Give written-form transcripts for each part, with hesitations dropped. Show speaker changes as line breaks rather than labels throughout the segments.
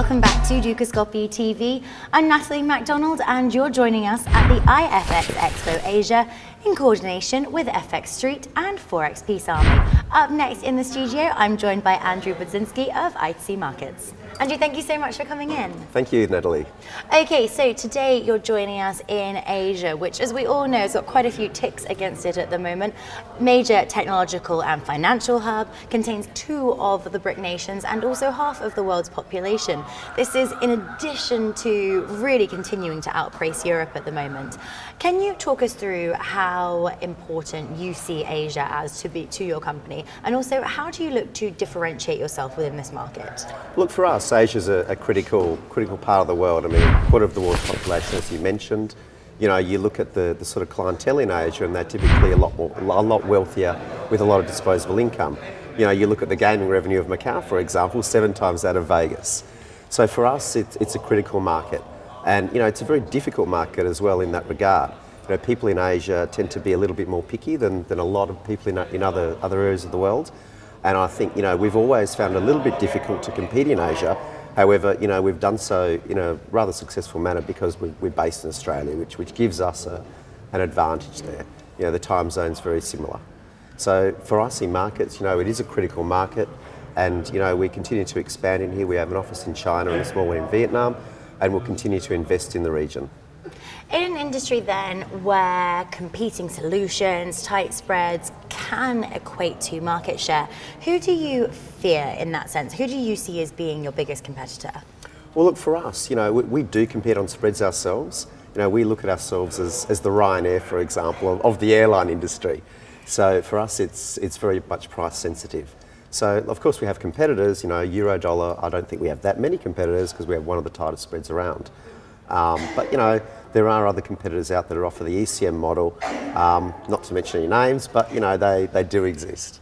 welcome back to Dukascopy TV. I'm Natalie MacDonald and you're joining us at the iFXEXPO Asia in coordination with FX Street and Forex Peace Army. Up next in the studio, I'm joined by Andrew Budzinski of ITC Markets. Andrew, thank you so much for coming in.
Thank you, Natalie.
Okay, so today you're joining us in Asia, which, as we all know, has got quite a few ticks against it at the moment. Major technological and financial hub, contains 2 of the BRIC nations and also half of the world's population. This is in addition to really continuing to outpace Europe at the moment. Can you talk us through how important you see Asia as to your company, and also how do you look to differentiate yourself within this market?
Look, for us, Asia's a critical part of the world. I mean, a quarter of the world's population, as you mentioned. You know, you look at the sort of clientele in Asia, and they're typically a lot wealthier with a lot of disposable income. You know, you look at the gaming revenue of Macau, for example, 7 times that of Vegas. So for us, it's a critical market. And, you know, it's a very difficult market as well in that regard. You know, people in Asia tend to be a little bit more picky than a lot of people in other areas of the world. And I think, you know, we've always found it a little bit difficult to compete in Asia. However, you know, we've done so in a rather successful manner because we're based in Australia, which gives us an advantage there. You know, the time zone's very similar. So for us in markets, you know, it is a critical market, and, you know, we continue to expand in here. We have an office in China and a small one in Vietnam, and we'll continue to invest in the region.
In an industry then where competing solutions, tight spreads can equate to market share, who do you fear in that sense? Who do you see as being your biggest competitor? Well,
look, for us, you know, we do compete on spreads ourselves. You know, we look at ourselves as the Ryanair, for example, of the airline industry. So for us, it's very much price sensitive. So of course we have competitors, you know, euro dollar. I don't think we have that many competitors because we have one of the tightest spreads around. But, you know, there are other competitors out there that offer the ECM model, not to mention any names, but, you know, they do exist.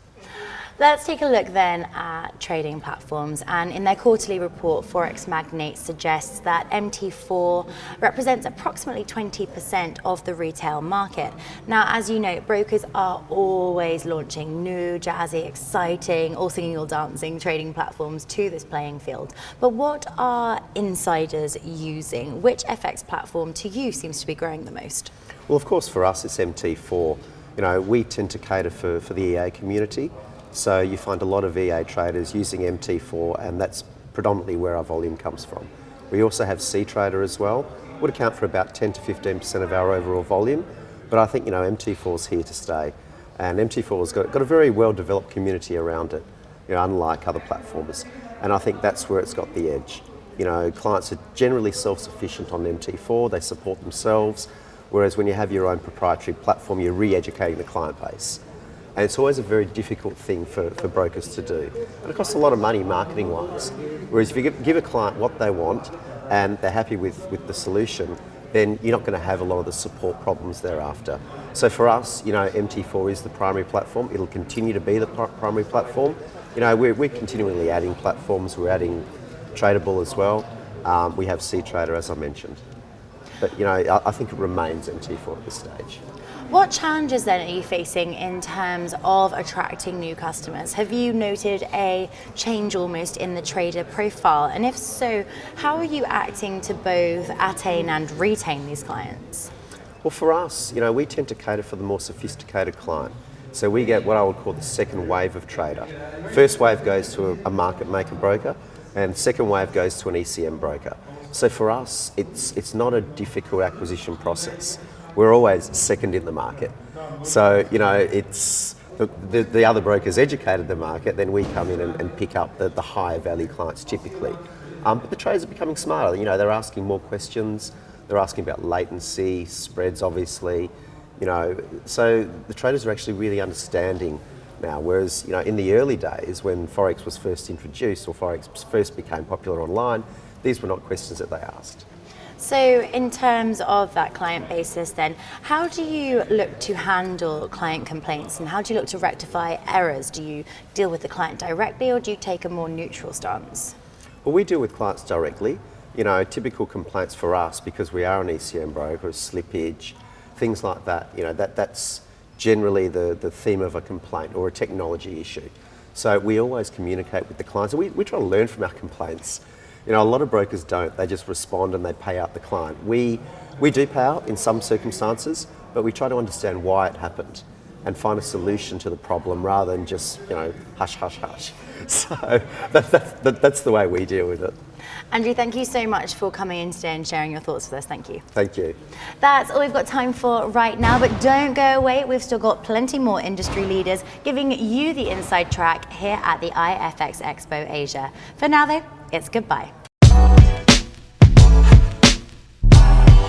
Let's take a look then at trading platforms, and in their quarterly report, Forex Magnate suggests that MT4 represents approximately 20% of the retail market. Now, as you know, brokers are always launching new, jazzy, exciting, all singing, all dancing trading platforms to this playing field. But what are insiders using? Which FX platform to you seems to be growing the most?
Well, of course, for us, it's MT4. You know, we tend to cater for the EA community. So you find a lot of EA traders using MT4, and that's predominantly where our volume comes from. We also have C-Trader as well, would account for about 10 to 15% of our overall volume, but I think, you know, MT4 is here to stay, and MT4 has got a very well-developed community around it, you know, unlike other platforms, and I think that's where it's got the edge. You know, clients are generally self-sufficient on MT4, they support themselves, whereas when you have your own proprietary platform, you're re-educating the client base. And it's always a very difficult thing for brokers to do. And it costs a lot of money marketing-wise. Whereas if you give a client what they want and they're happy with the solution, then you're not going to have a lot of the support problems thereafter. So for us, you know, MT4 is the primary platform. It'll continue to be the primary platform. You know, we're continually adding platforms. We're adding Tradable as well. We have C-Trader, as I mentioned. But, you know, I think it remains MT4 at this stage.
What challenges then are you facing in terms of attracting new customers? Have you noted a change almost in the trader profile? And if so, how are you acting to both attain and retain these clients?
Well, for us, you know, we tend to cater for the more sophisticated client. So we get what I would call the second wave of trader. First wave goes to a market maker broker, and second wave goes to an ECM broker. So for us, it's not a difficult acquisition process. We're always second in the market. So, you know, it's the other brokers educated the market, then we come in and pick up the higher value clients typically. But the traders are becoming smarter. You know, they're asking more questions. They're asking about latency, spreads, obviously. You know, so the traders are actually really understanding now. Whereas, you know, in the early days when Forex was first introduced or Forex first became popular online, these were not questions that they asked.
So in terms of that client basis then, how do you look to handle client complaints and how do you look to rectify errors? Do you deal with the client directly or do you take a more neutral stance?
Well, we deal with clients directly. You know, typical complaints for us, because we are an ECM broker, slippage, things like that, you know, that's generally the theme of a complaint or a technology issue. So we always communicate with the clients, and we try to learn from our complaints. You know, a lot of brokers don't. They just respond and they pay out the client. We do pay out in some circumstances, but we try to understand why it happened and find a solution to the problem rather than just, you know, hush, hush, hush. So that's the way we deal with it.
Andrew, thank you so much for coming in today and sharing your thoughts with us. Thank you.
Thank you.
That's all we've got time for right now, but don't go away. We've still got plenty more industry leaders giving you the inside track here at the iFXEXPO Asia. For now though, it's goodbye.